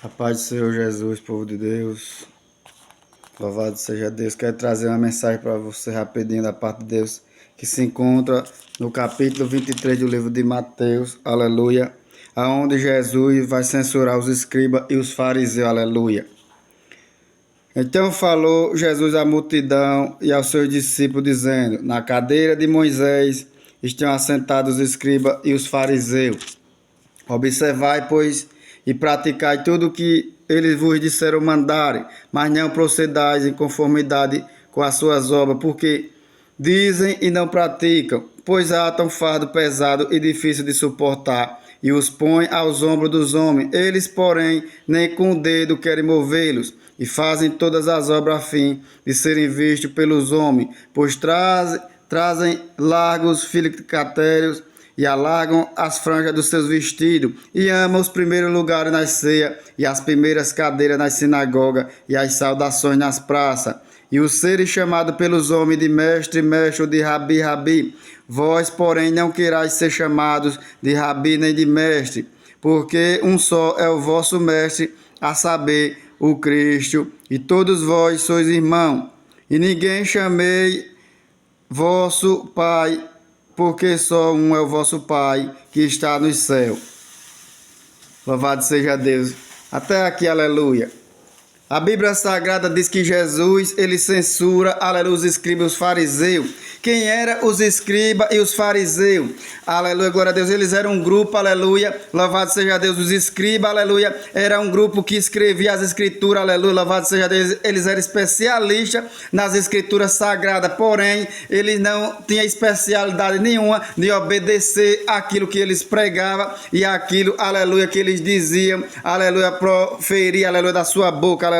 A paz do Senhor Jesus, povo de Deus. Louvado seja Deus. Quero trazer uma mensagem para você rapidinho da parte de Deus, que se encontra no capítulo 23 do livro de Mateus, aleluia, aonde Jesus vai censurar os escribas e os fariseus, aleluia. Então falou Jesus à multidão e aos seus discípulos, dizendo: na cadeira de Moisés estão assentados os escribas e os fariseus. Observai, pois, e praticai tudo o que eles vos disseram mandarem, mas não procedais em conformidade com as suas obras, porque dizem e não praticam, pois atam fardo pesado e difícil de suportar, e os põem aos ombros dos homens. Eles, porém, nem com o dedo querem movê-los, e fazem todas as obras a fim de serem vistos pelos homens, pois trazem largos filicatérios e alargam as franjas dos seus vestidos, e amam os primeiros lugares nas ceias, e as primeiras cadeiras nas sinagogas, e as saudações nas praças, e os seres chamados pelos homens de mestre, mestre, ou de rabi, rabi. Vós, porém, não querais ser chamados de rabi nem de mestre, porque um só é o vosso mestre, a saber, o Cristo, e todos vós sois irmãos. E ninguém chamei vosso Pai, porque só um é o vosso Pai, que está no céu. Louvado seja Deus. Até aqui, aleluia. A Bíblia Sagrada diz que Jesus, ele censura, aleluia, os escribas e os fariseus. Quem eram os escribas e os fariseus? Aleluia, glória a Deus. Eles eram um grupo, aleluia, louvado seja Deus. Os escribas, aleluia, era um grupo que escrevia as escrituras, aleluia, louvado seja Deus. Eles eram especialistas nas escrituras sagradas, porém, eles não tinham especialidade nenhuma de obedecer aquilo que eles pregavam e aquilo, aleluia, que eles diziam, aleluia, proferir, aleluia, da sua boca, aleluia.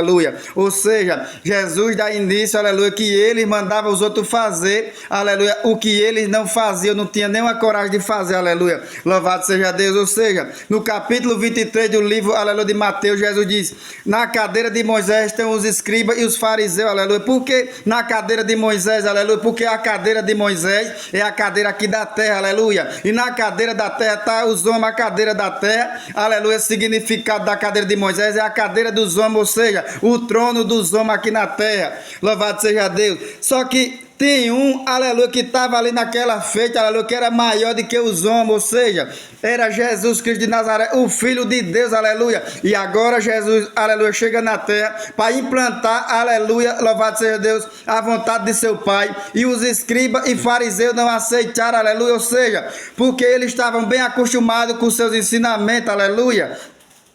Ou seja, Jesus dá início, aleluia, que ele mandava os outros fazer, aleluia, o que eles não faziam, não tinha nenhuma coragem de fazer, aleluia, louvado seja Deus. Ou seja, no capítulo 23 do livro, aleluia, de Mateus, Jesus diz: na cadeira de Moisés estão os escribas e os fariseus, aleluia. Por que na cadeira de Moisés, aleluia? Porque a cadeira de Moisés é a cadeira aqui da terra, aleluia, e na cadeira da terra está os homens. A cadeira da terra, aleluia, significado da cadeira de Moisés é a cadeira dos homens, ou seja, o trono dos homens aqui na terra, louvado seja Deus. Só que tem um, aleluia, que estava ali naquela feita, aleluia, que era maior do que os homens, ou seja, era Jesus Cristo de Nazaré, o Filho de Deus, aleluia. E agora Jesus, aleluia, chega na terra para implantar, aleluia, louvado seja Deus, a vontade de seu Pai. E os escribas e fariseus não aceitaram, aleluia, ou seja, porque eles estavam bem acostumados com seus ensinamentos, aleluia.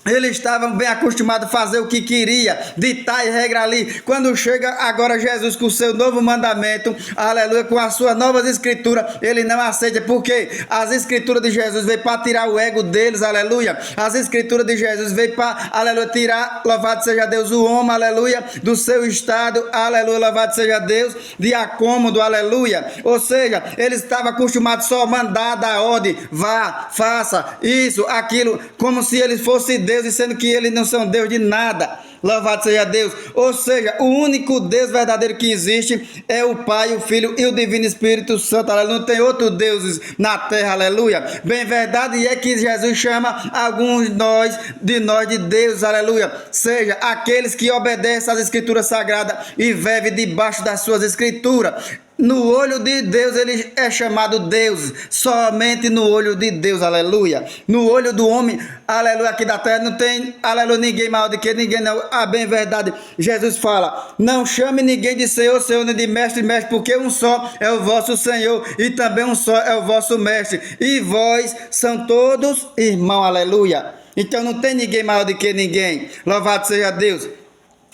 Eles estavam bem acostumados a fazer o que queria, ditar e regra ali. Quando chega agora Jesus com o seu novo mandamento, aleluia, com as suas novas escrituras, ele não aceita, porque as escrituras de Jesus veio para tirar o ego deles, aleluia. As escrituras de Jesus veio para, aleluia, tirar, louvado seja Deus, o homem, aleluia, do seu estado, aleluia, louvado seja Deus, de acômodo, aleluia. Ou seja, eles estavam acostumados só a mandar, dar ordem, vá, faça isso, aquilo, como se eles fossem Deus, dizendo que eles não são Deus de nada, louvado seja Deus. Ou seja, o único Deus verdadeiro que existe é o Pai, o Filho e o Divino Espírito Santo, aleluia. Não tem outro Deus na terra, aleluia. Bem verdade é que Jesus chama alguns de nós de Deus, aleluia, seja aqueles que obedecem às escrituras sagradas e vivem debaixo das suas escrituras. No olho de Deus ele é chamado Deus, somente no olho de Deus, aleluia. No olho do homem, aleluia, aqui da terra não tem, aleluia, ninguém maior do que ninguém, não. Ah, bem verdade, Jesus fala: não chame ninguém de Senhor, Senhor, nem de mestre, mestre, porque um só é o vosso Senhor e também um só é o vosso mestre, e vós são todos irmãos, aleluia. Então não tem ninguém maior do que ninguém, louvado seja Deus.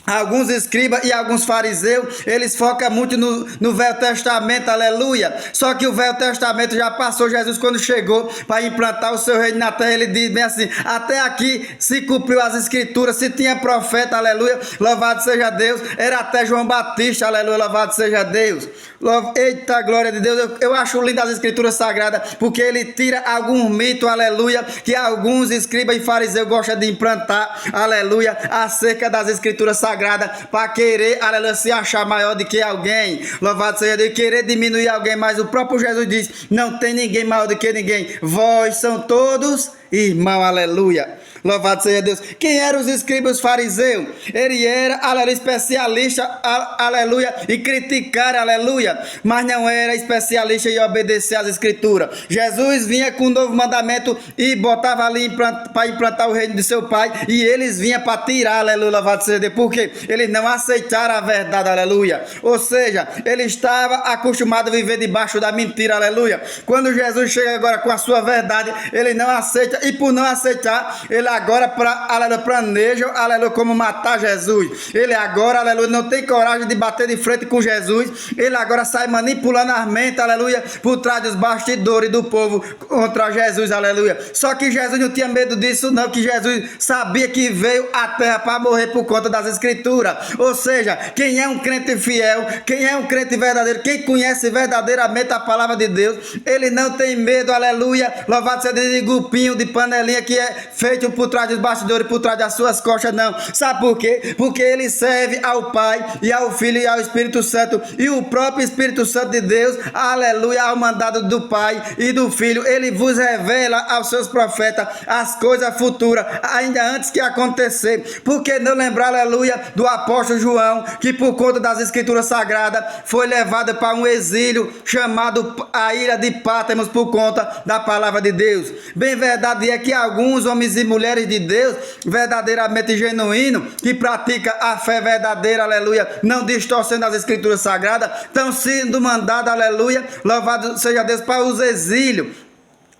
Alguns escribas e alguns fariseus, eles focam muito no Velho Testamento, aleluia. Só que o Velho Testamento já passou. Jesus, quando chegou para implantar o seu reino na terra, ele diz bem assim: até aqui se cumpriu as escrituras. Se tinha profeta, aleluia, louvado seja Deus, era até João Batista, aleluia, louvado seja Deus. Eita, glória de Deus. Eu acho lindo as escrituras sagradas, porque ele tira algum mito, aleluia, que alguns escribas e fariseus gostam de implantar, aleluia, acerca das escrituras sagradas, para querer, aleluia, se achar maior do que alguém, louvado seja Deus, querer diminuir alguém. Mas o próprio Jesus diz: não tem ninguém maior do que ninguém, vós são todos irmãos, aleluia. Louvado seja Deus. Quem eram os escribas fariseus? Ele era, aleluia, especialista, aleluia, e criticar, aleluia, mas não era especialista em obedecer às escrituras. Jesus vinha com um novo mandamento e botava ali para implantar o reino de seu pai, e eles vinham para tirar, aleluia, louvado seja Deus, porque eles não aceitaram a verdade, aleluia. Ou seja, ele estava acostumado a viver debaixo da mentira, aleluia. Quando Jesus chega agora com a sua verdade, ele não aceita, e por não aceitar, ele agora aleluia, planeja, aleluia, como matar Jesus. Ele agora, aleluia, não tem coragem de bater de frente com Jesus. Ele agora sai manipulando as mentes, aleluia, por trás dos bastidores do povo contra Jesus, aleluia. Só que Jesus não tinha medo disso não, que Jesus sabia que veio à terra para morrer por conta das escrituras. Ou seja, quem é um crente fiel, quem é um crente verdadeiro, quem conhece verdadeiramente a palavra de Deus, ele não tem medo, aleluia, louvado seja Deus, de grupinho, de panelinha que é feito por trás dos bastidores, por trás das suas costas, não. Sabe por quê? Porque ele serve ao Pai e ao Filho e ao Espírito Santo, e o próprio Espírito Santo de Deus, aleluia, ao mandado do Pai e do Filho, ele vos revela aos seus profetas as coisas futuras, ainda antes que acontecer. Por que não lembrar, aleluia, do apóstolo João, que por conta das escrituras sagradas foi levado para um exílio chamado a ilha de Pátimos por conta da palavra de Deus. Bem verdade é que alguns homens e mulheres de Deus, verdadeiramente genuínos, que praticam a fé verdadeira, aleluia, não distorcendo as escrituras sagradas, estão sendo mandados, aleluia, louvado seja Deus, para os exílios.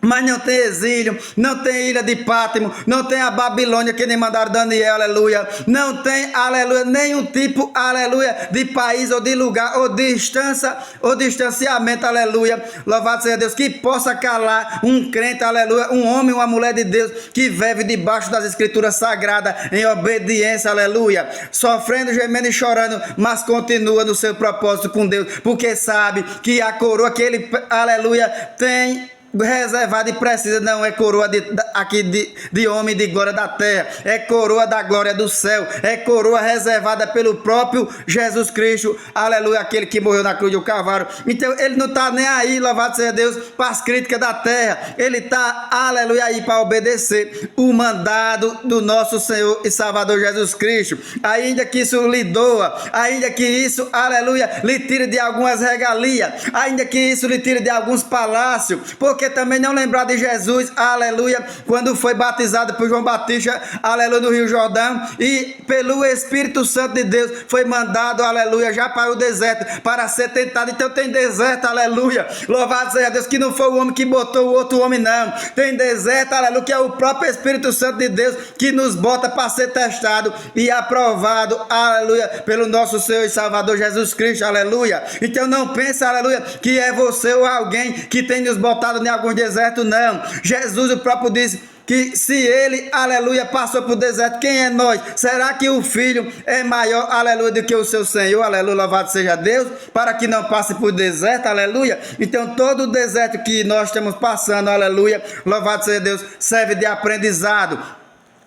Mas não tem exílio, não tem ilha de Pátimo, não tem a Babilônia que nem mandaram Daniel, aleluia. Não tem, aleluia, nenhum tipo, aleluia, de país ou de lugar ou distância ou distanciamento, aleluia. Louvado seja Deus, que possa calar um crente, aleluia, um homem, uma mulher de Deus que vive debaixo das escrituras sagradas em obediência, aleluia. Sofrendo, gemendo e chorando, mas continua no seu propósito com Deus, porque sabe que a coroa que ele, aleluia, tem reservada e precisa, não é coroa de homem de glória da terra, é coroa da glória do céu, é coroa reservada pelo próprio Jesus Cristo, aleluia, aquele que morreu na cruz do Calvário. Então ele não está nem aí, louvado seja Deus, para as críticas da terra, ele está, aleluia, aí para obedecer o mandado do nosso Senhor e Salvador Jesus Cristo, ainda que isso lhe doa, ainda que isso, aleluia, lhe tire de algumas regalias, ainda que isso lhe tire de alguns palácios, porque também não lembrar de Jesus, aleluia, quando foi batizado por João Batista, aleluia, no Rio Jordão, e pelo Espírito Santo de Deus foi mandado, aleluia, já para o deserto, para ser tentado. Então tem deserto, aleluia, louvado seja Deus, que não foi o homem que botou o outro homem, não. Tem deserto, aleluia, que é o próprio Espírito Santo de Deus que nos bota para ser testado e aprovado, aleluia, pelo nosso Senhor e Salvador Jesus Cristo, aleluia. Então não pense, aleluia, que é você ou alguém que tem nos botado em alguns desertos, não. Jesus o próprio disse que se ele, aleluia, passou por deserto, quem é nós? Será que o filho é maior, aleluia, do que o seu Senhor, aleluia, louvado seja Deus, para que não passe por deserto, aleluia? Então todo o deserto que nós estamos passando, aleluia, louvado seja Deus, serve de aprendizado.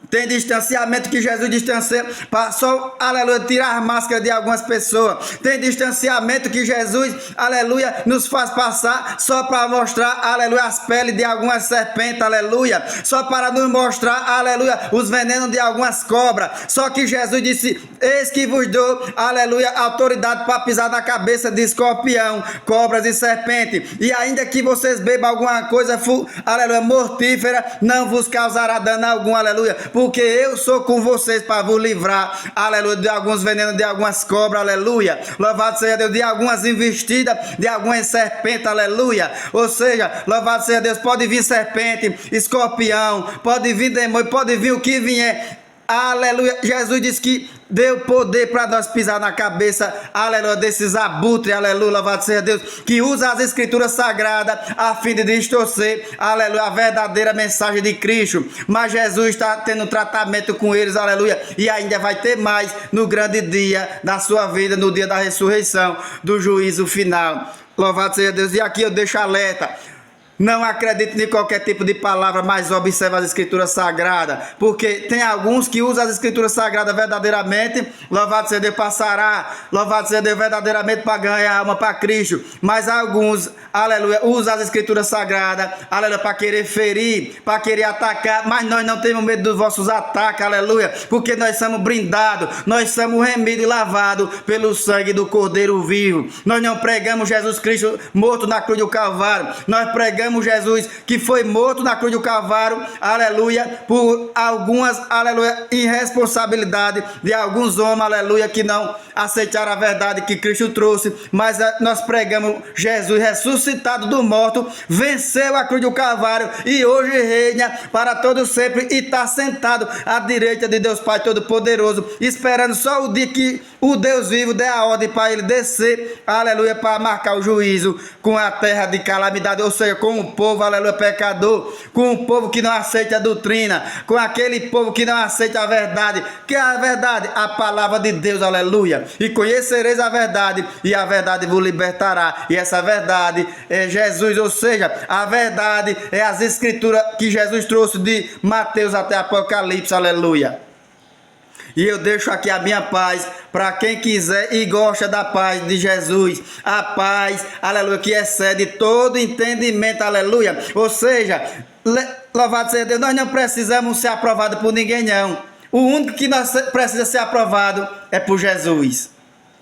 Tem distanciamento que Jesus distancia para só, aleluia, tirar a máscara de algumas pessoas. Tem distanciamento que Jesus, aleluia, nos faz passar só para mostrar, aleluia, as peles de algumas serpentes, aleluia. Só para nos mostrar, aleluia, os venenos de algumas cobras. Só que Jesus disse, eis que vos dou, aleluia, autoridade para pisar na cabeça de escorpião, cobras e serpente. E ainda que vocês bebam alguma coisa, aleluia, mortífera, não vos causará dano algum, aleluia. Porque eu sou com vocês para vos livrar, aleluia, de alguns venenos, de algumas cobras, aleluia. Louvado seja Deus, de algumas investidas, de algumas serpentes, aleluia. Ou seja, louvado seja Deus, pode vir serpente, escorpião, pode vir demônio, pode vir o que vier. Aleluia, Jesus disse que deu poder para nós pisar na cabeça, aleluia, desses abutres, aleluia, louvado seja Deus, que usa as escrituras sagradas a fim de distorcer, aleluia, a verdadeira mensagem de Cristo. Mas Jesus está tendo tratamento com eles, aleluia, e ainda vai ter mais no grande dia da sua vida, no dia da ressurreição, do juízo final. Louvado seja Deus. E aqui eu deixo alerta. Não acredite em qualquer tipo de palavra, mas observe as escrituras sagradas, porque tem alguns que usam as escrituras sagradas verdadeiramente, louvado seja Deus, passará, louvado seja Deus, verdadeiramente para ganhar alma para Cristo, mas alguns, aleluia, usam as escrituras sagradas, aleluia, para querer ferir, para querer atacar, mas nós não temos medo dos vossos ataques, aleluia, porque nós somos brindados, nós somos remidos e lavados pelo sangue do Cordeiro vivo. Nós não pregamos Jesus Cristo morto na cruz do Calvário, nós pregamos Jesus que foi morto na cruz do Calvário, aleluia, por algumas, aleluia, irresponsabilidade de alguns homens, aleluia, que não aceitaram a verdade que Cristo trouxe, mas nós pregamos Jesus ressuscitado do morto, venceu a cruz do Calvário e hoje reina para todo sempre e está sentado à direita de Deus Pai Todo-Poderoso, esperando só o dia que o Deus vivo dê a ordem para ele descer, aleluia, para marcar o juízo com a terra de calamidade, ou seja, com o povo, aleluia, pecador, com o povo que não aceita a doutrina, com aquele povo que não aceita a verdade, que é a verdade, a palavra de Deus, aleluia, e conhecereis a verdade, e a verdade vos libertará, e essa verdade é Jesus, ou seja, a verdade é as escrituras que Jesus trouxe de Mateus até Apocalipse, aleluia. E eu deixo aqui a minha paz para quem quiser e gosta da paz de Jesus. A paz, aleluia, que excede todo entendimento, aleluia. Ou seja, louvado seja Deus, nós não precisamos ser aprovados por ninguém, não. O único que nós precisa ser aprovado é por Jesus.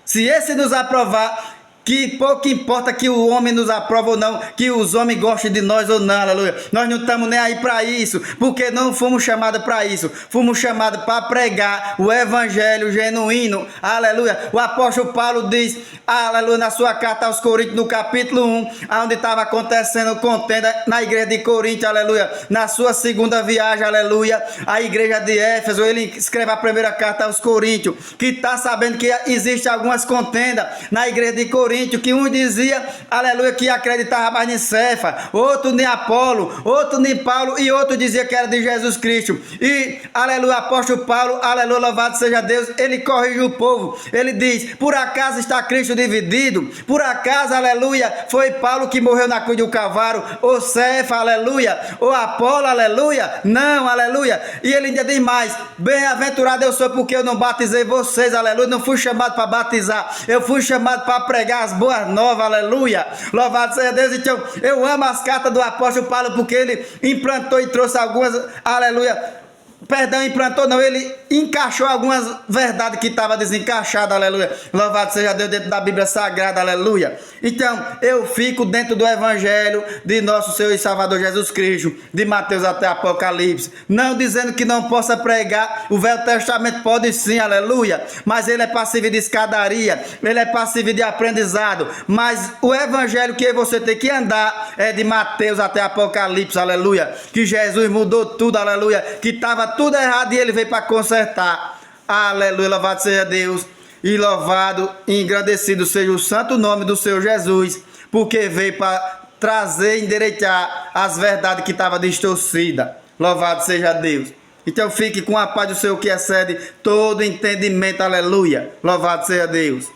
Se esse nos aprovar, que pouco importa que o homem nos aprove ou não, que os homens gostem de nós ou não, aleluia. Nós não estamos nem aí para isso, porque não fomos chamados para isso. Fomos chamados para pregar o evangelho genuíno, aleluia. O apóstolo Paulo diz, aleluia, na sua carta aos Coríntios, no capítulo 1, onde estava acontecendo contenda na igreja de Corinto, aleluia. Na sua segunda viagem, aleluia, a igreja de Éfeso, ele escreve a primeira carta aos Coríntios, que está sabendo que existe algumas contendas na igreja de Corinto, que um dizia, aleluia, que acreditava mais em Cefa, outro em Apolo, outro em Paulo, e outro dizia que era de Jesus Cristo. E, aleluia, apóstolo Paulo, aleluia, louvado seja Deus, ele corrige o povo, ele diz, por acaso está Cristo dividido? Por acaso, aleluia, foi Paulo que morreu na cruz do Calvário, ou Cefa, aleluia, ou Apolo, aleluia? Não, aleluia. E ele ainda diz mais, bem-aventurado eu sou porque eu não batizei vocês, aleluia, não fui chamado para batizar, eu fui chamado para pregar as boas novas, aleluia, louvado seja Deus. Então eu amo as cartas do apóstolo Paulo, porque ele implantou e trouxe algumas, aleluia, perdão, implantou não, ele encaixou algumas verdades que estavam desencaixadas, aleluia, louvado seja Deus, dentro da Bíblia Sagrada, aleluia. Então eu fico dentro do evangelho de nosso Senhor e Salvador Jesus Cristo, de Mateus até Apocalipse, não dizendo que não possa pregar o Velho Testamento, pode sim, aleluia, mas ele é passível de escadaria, ele é passível de aprendizado, mas o evangelho que você tem que andar é de Mateus até Apocalipse, aleluia, que Jesus mudou tudo, aleluia, que estava tudo errado e ele veio para consertar, aleluia, louvado seja Deus, e louvado e engrandecido seja o santo nome do Senhor Jesus, porque veio para trazer e endireitar as verdades que estavam distorcidas, louvado seja Deus. Então fique com a paz do Senhor que excede todo entendimento, aleluia, louvado seja Deus.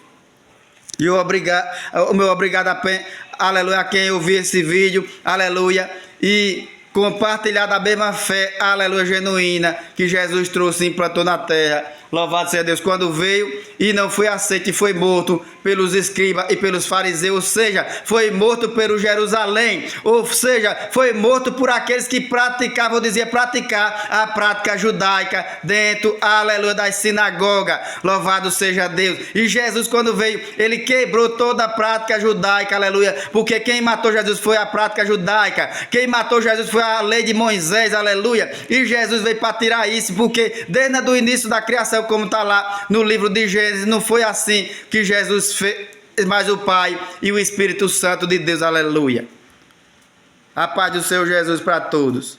E o meu obrigado aleluia, a quem ouviu esse vídeo, aleluia, e compartilhar da mesma fé, aleluia, genuína, que Jesus trouxe e implantou na terra. Louvado seja Deus, quando veio e não foi aceito e foi morto pelos escribas e pelos fariseus, ou seja, foi morto pelo Jerusalém, ou seja, foi morto por aqueles que praticavam, dizia praticar a prática judaica dentro, aleluia, das sinagogas. Louvado seja Deus. E Jesus, quando veio, ele quebrou toda a prática judaica, aleluia, porque quem matou Jesus foi a prática judaica, quem matou Jesus foi a lei de Moisés, aleluia, e Jesus veio para tirar isso, porque desde o início da criação, como está lá no livro de Gênesis, não foi assim que Jesus fez, mas o Pai e o Espírito Santo de Deus, aleluia. A paz do Senhor Jesus para todos.